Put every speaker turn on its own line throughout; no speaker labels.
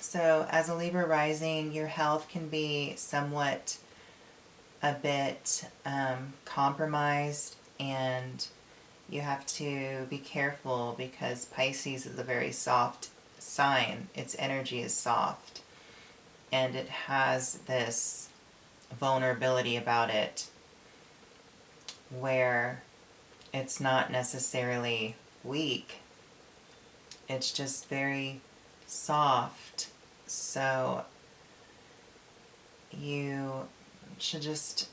So as a Libra rising, your health can be somewhat a bit compromised, and you have to be careful because Pisces is a very soft sign. Its energy is soft, and it has this vulnerability about it where it's not necessarily weak, it's just very soft. So you should just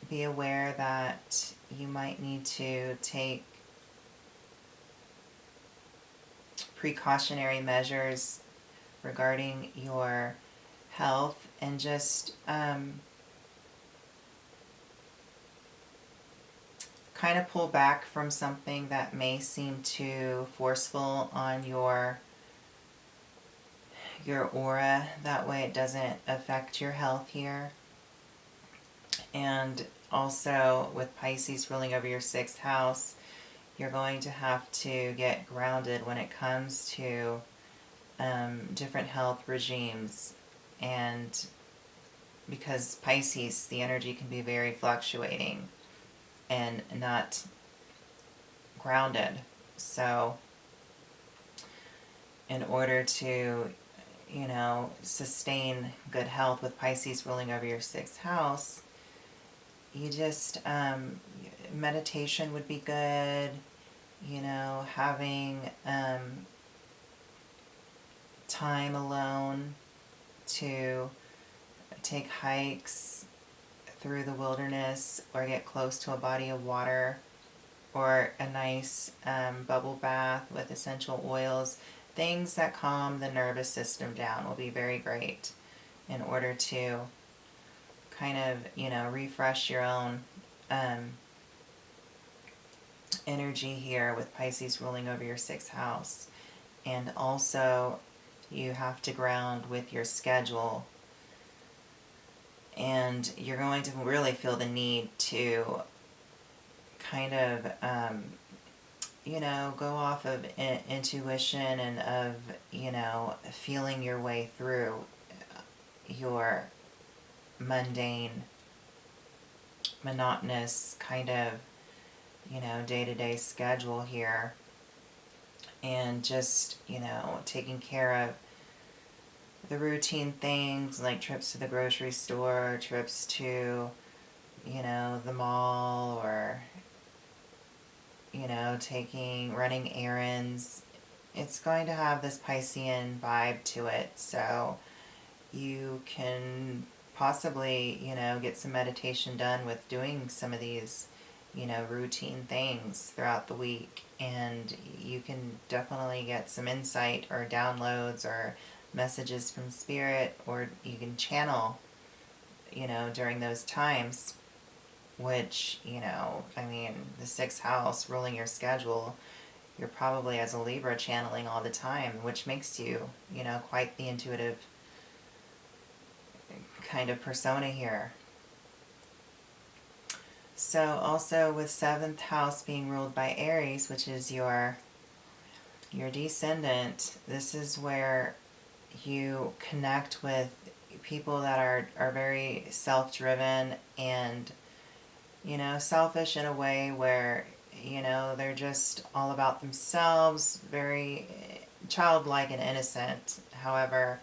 be aware that you might need to take precautionary measures regarding your health, and just kind of pull back from something that may seem too forceful on your aura. That way it doesn't affect your health here. And also with Pisces ruling over your 6th house, you're going to have to get grounded when it comes to different health regimes. And because Pisces, the energy can be very fluctuating and not grounded. So in order to, sustain good health with Pisces ruling over your 6th house, you just, meditation would be good, having time alone to take hikes through the wilderness or get close to a body of water, or a nice bubble bath with essential oils. Things that calm the nervous system down will be very great in order to kind of, refresh your own energy here with Pisces ruling over your 6th house. And also you have to ground with your schedule, and you're going to really feel the need to kind of go off of intuition and of feeling your way through your mundane, monotonous kind of day-to-day schedule here, and just taking care of the routine things like trips to the grocery store, trips to the mall, or running errands. It's going to have this Piscean vibe to it, so you can possibly get some meditation done with doing some of these routine things throughout the week, and you can definitely get some insight or downloads or messages from spirit, or you can channel during those times, which the 6th house ruling your schedule, you're probably, as a Libra, channeling all the time, which makes you quite the intuitive kind of persona here. So also with 7th house being ruled by Aries, which is your descendant, this is where you connect with people that are very self-driven and selfish in a way where they're just all about themselves, very childlike and innocent. However,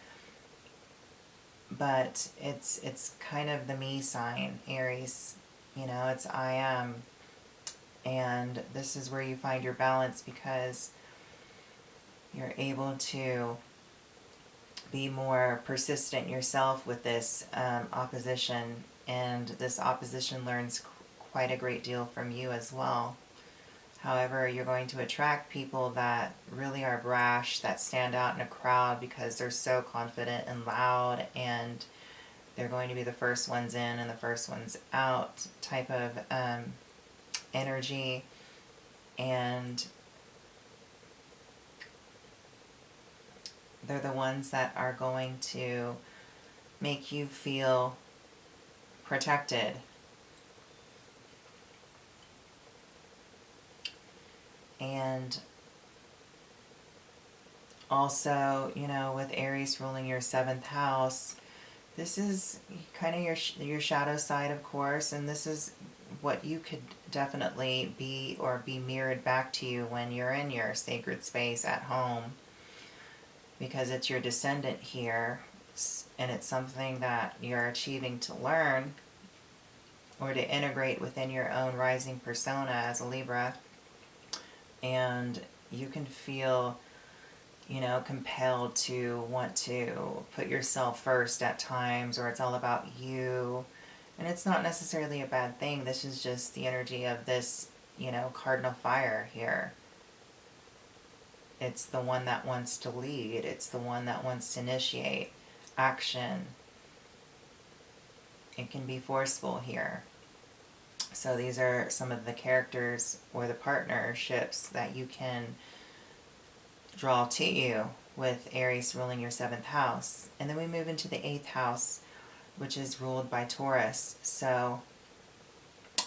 but it's kind of the me sign, Aries. It's I am. And this is where you find your balance, because you're able to be more persistent yourself with this opposition, and this opposition learns quite a great deal from you as well. However, you're going to attract people that really are brash, that stand out in a crowd because they're so confident and loud, and they're going to be the first ones in and the first ones out type of energy. And they're the ones that are going to make you feel protected. And Also, with Aries ruling your 7th house, this is kind of your shadow side, of course, and this is what you could definitely be, or be mirrored back to you when you're in your sacred space at home, because it's your descendant here, and it's something that you're achieving to learn or to integrate within your own rising persona as a Libra. And you can feel, compelled to want to put yourself first at times, or it's all about you. And it's not necessarily a bad thing. This is just the energy of this, cardinal fire here. It's the one that wants to lead. It's the one that wants to initiate action. It can be forceful here. So these are some of the characters or the partnerships that you can draw to you with Aries ruling your 7th house. And then we move into the 8th house, which is ruled by Taurus. So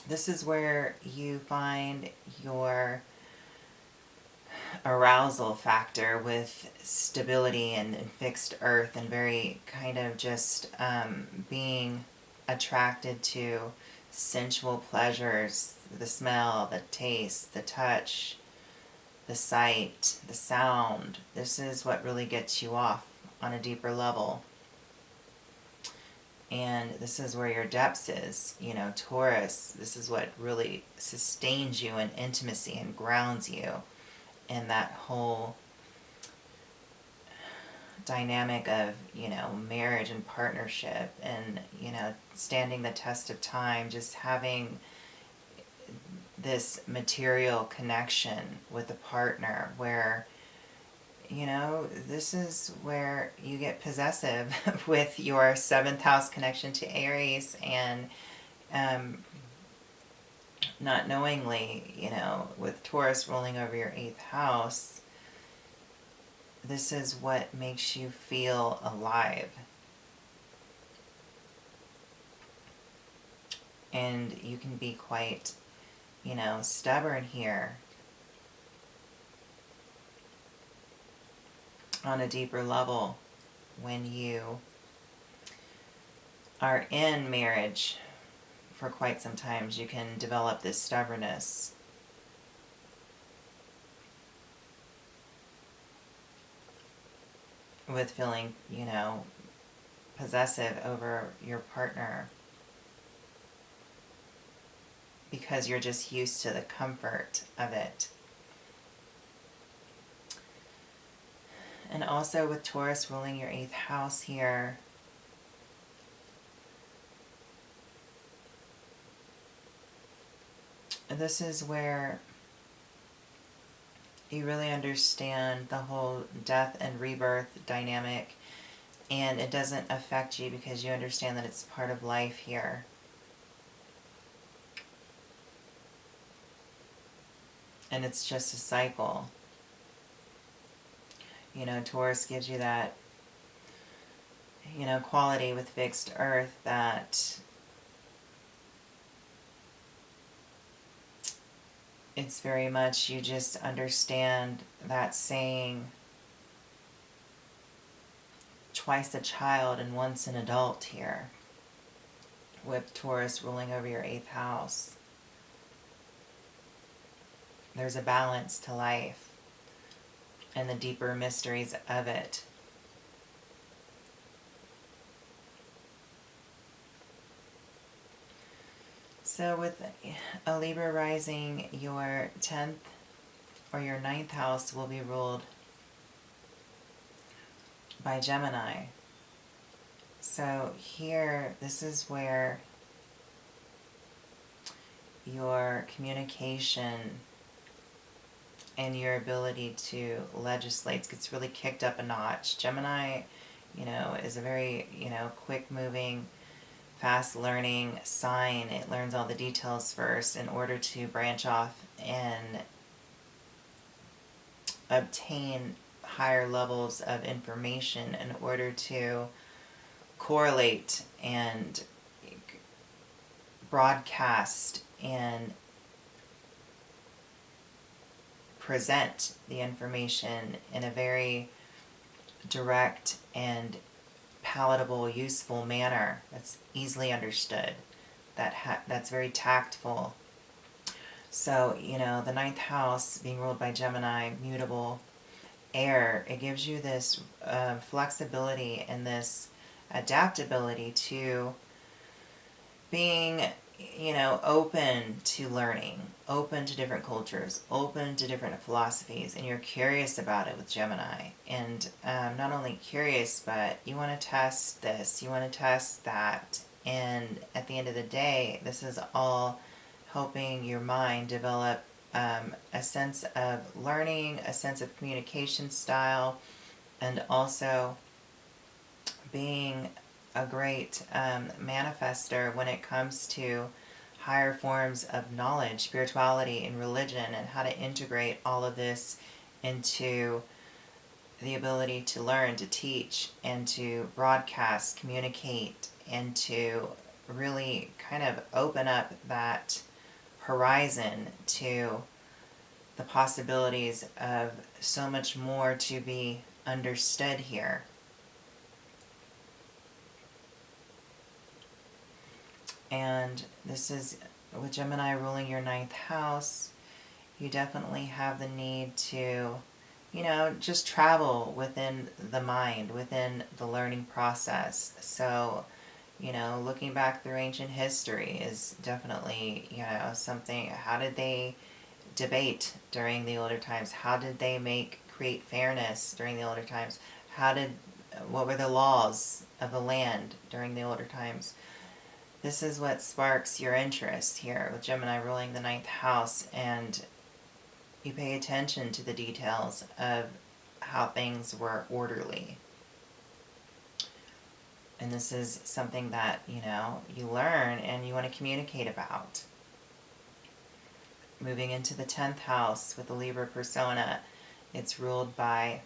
this is where you find your arousal factor with stability and fixed earth, and very kind of just being attracted to sensual pleasures, the smell, the taste, the touch, the sight, the sound. This is what really gets you off on a deeper level. And this is where your depths is. Taurus, this is what really sustains you in intimacy and grounds you in that whole dynamic of, marriage and partnership, and, standing the test of time, just having this material connection with a partner where, this is where you get possessive with your 7th house connection to Aries, and not knowingly, with Taurus rolling over your 8th house, this is what makes you feel alive. And you can be quite, stubborn here on a deeper level when you are in marriage for quite some time. You can develop this stubbornness. With feeling, possessive over your partner, because you're just used to the comfort of it. And also with Taurus ruling your 8th house here, this is where you really understand the whole death and rebirth dynamic, and it doesn't affect you because you understand that it's part of life here. And it's just a cycle. Taurus gives you that, quality with fixed earth, that it's very much, you just understand that saying, twice a child and once an adult here, with Taurus ruling over your 8th house. There's a balance to life and the deeper mysteries of it. So with a Libra rising, your 10th or your 9th house will be ruled by Gemini. So here, this is where your communication and your ability to legislate gets really kicked up a notch. Gemini, is a very, quick moving, fast learning sign. It learns all the details first in order to branch off and obtain higher levels of information in order to correlate and broadcast and present the information in a very direct and palatable, useful manner that's easily understood, that's very tactful. So, the ninth house being ruled by Gemini, mutable air, it gives you this flexibility and this adaptability to being, open to learning, open to different cultures, open to different philosophies, and you're curious about it with Gemini. And not only curious, but you want to test this, you want to test that. And at the end of the day, this is all helping your mind develop a sense of learning, a sense of communication style, and also being a great manifester when it comes to higher forms of knowledge, spirituality, and religion, and how to integrate all of this into the ability to learn, to teach, and to broadcast, communicate, and to really kind of open up that horizon to the possibilities of so much more to be understood here. And this is with Gemini ruling your ninth house. You definitely have the need to, just travel within the mind, within the learning process. So, looking back through ancient history is definitely, something. How did they debate during the older times? How did they create fairness during the older times? What were the laws of the land during the older times? This is what sparks your interest here with Gemini ruling the ninth house, and you pay attention to the details of how things were orderly. And this is something that, you learn and you want to communicate about. Moving into the 10th house with the Libra persona, it's ruled by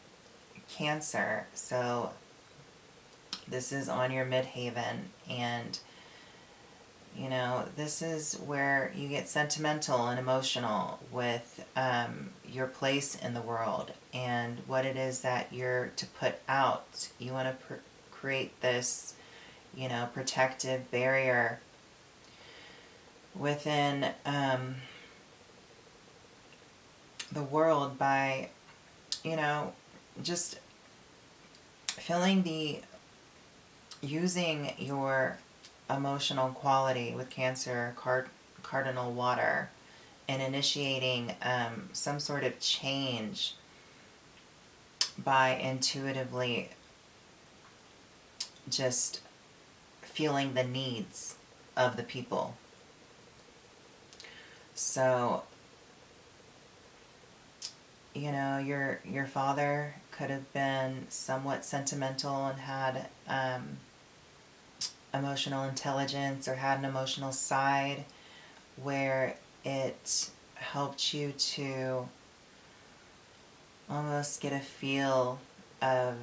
Cancer. So this is on your midhaven, and this is where you get sentimental and emotional with your place in the world and what it is that you're to put out. You want to create this, protective barrier within the world by, just using your emotional quality with Cancer cardinal water and initiating some sort of change by intuitively just feeling the needs of the people. So, your father could have been somewhat sentimental and had emotional intelligence, or had an emotional side where it helped you to almost get a feel of,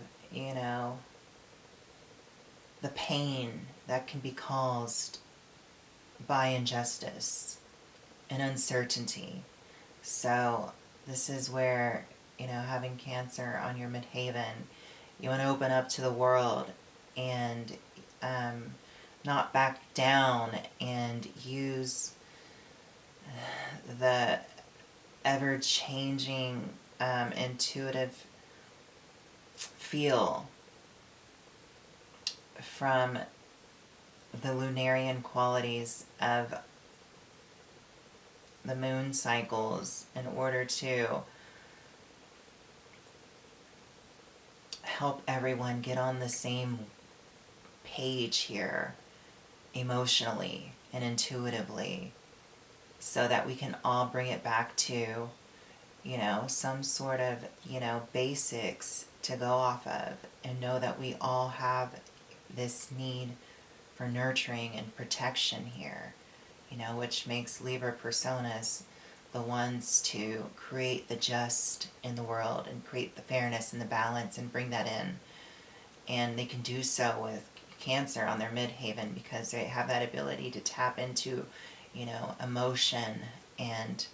the pain that can be caused by injustice and uncertainty. So this is where, having Cancer on your midhaven, you want to open up to the world and not back down, and use the ever-changing intuitive feel from the lunarian qualities of the moon cycles in order to help everyone get on the same page here emotionally and intuitively, so that we can all bring it back to, some sort of, basics to go off of, and know that we all have this need for nurturing and protection here, which makes Libra personas the ones to create the just in the world and create the fairness and the balance and bring that in. And they can do so with Cancer on their midhaven because they have that ability to tap into, emotion and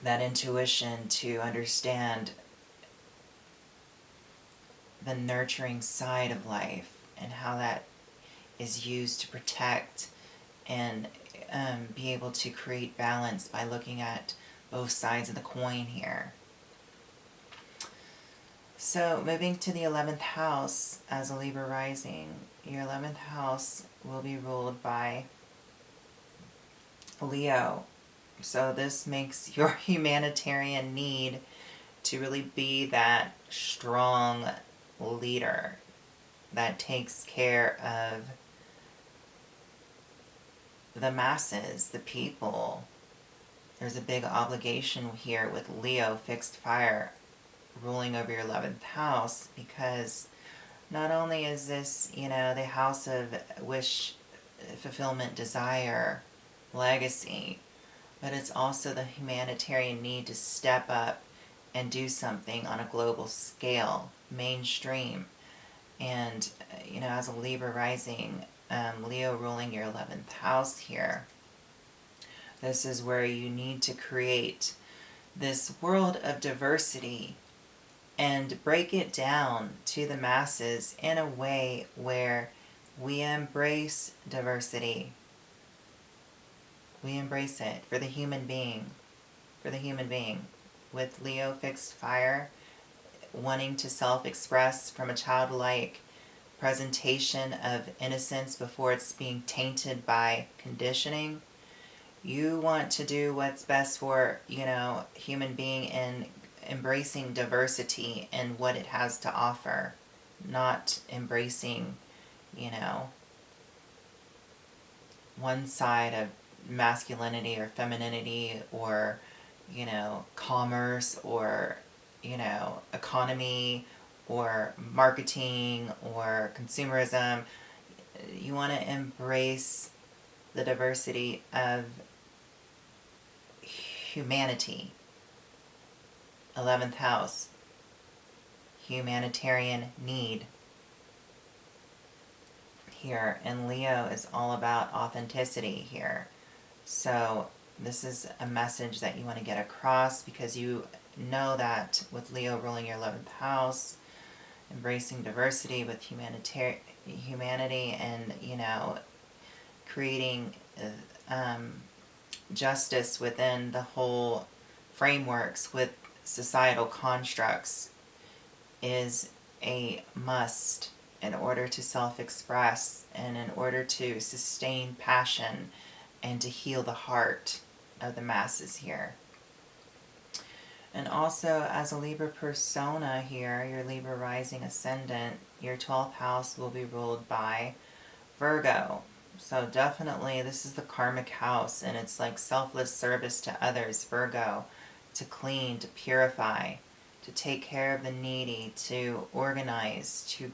that intuition to understand the nurturing side of life and how that is used to protect and be able to create balance by looking at both sides of the coin here. So moving to the 11th house as a Libra rising, your 11th house will be ruled by Leo. So this makes your humanitarian need to really be that strong leader that takes care of the masses, the people. There's a big obligation here with Leo fixed fire ruling over your 11th house, because not only is this, the house of wish fulfillment, desire, legacy, but it's also the humanitarian need to step up and do something on a global scale, mainstream. And, as a Libra rising, Leo ruling your 11th house here, this is where you need to create this world of diversity and break it down to the masses in a way where we embrace diversity. We embrace it for the human being. For the human being. With Leo fixed fire, wanting to self-express from a childlike presentation of innocence before it's being tainted by conditioning. You want to do what's best for, human being in embracing diversity and what it has to offer, not embracing, one side of masculinity or femininity or, commerce or, economy or marketing or consumerism. You want to embrace the diversity of humanity. 11th house, humanitarian need here. And Leo is all about authenticity here. So this is a message that you want to get across, because you know that with Leo ruling your 11th house, embracing diversity with humanity and, creating justice within the whole frameworks with societal constructs is a must in order to self-express and in order to sustain passion and to heal the heart of the masses here. And also, as a Libra persona here, your Libra rising ascendant, your 12th house will be ruled by Virgo. So definitely this is the karmic house, and it's like selfless service to others, Virgo, to clean, to purify, to take care of the needy, to organize, to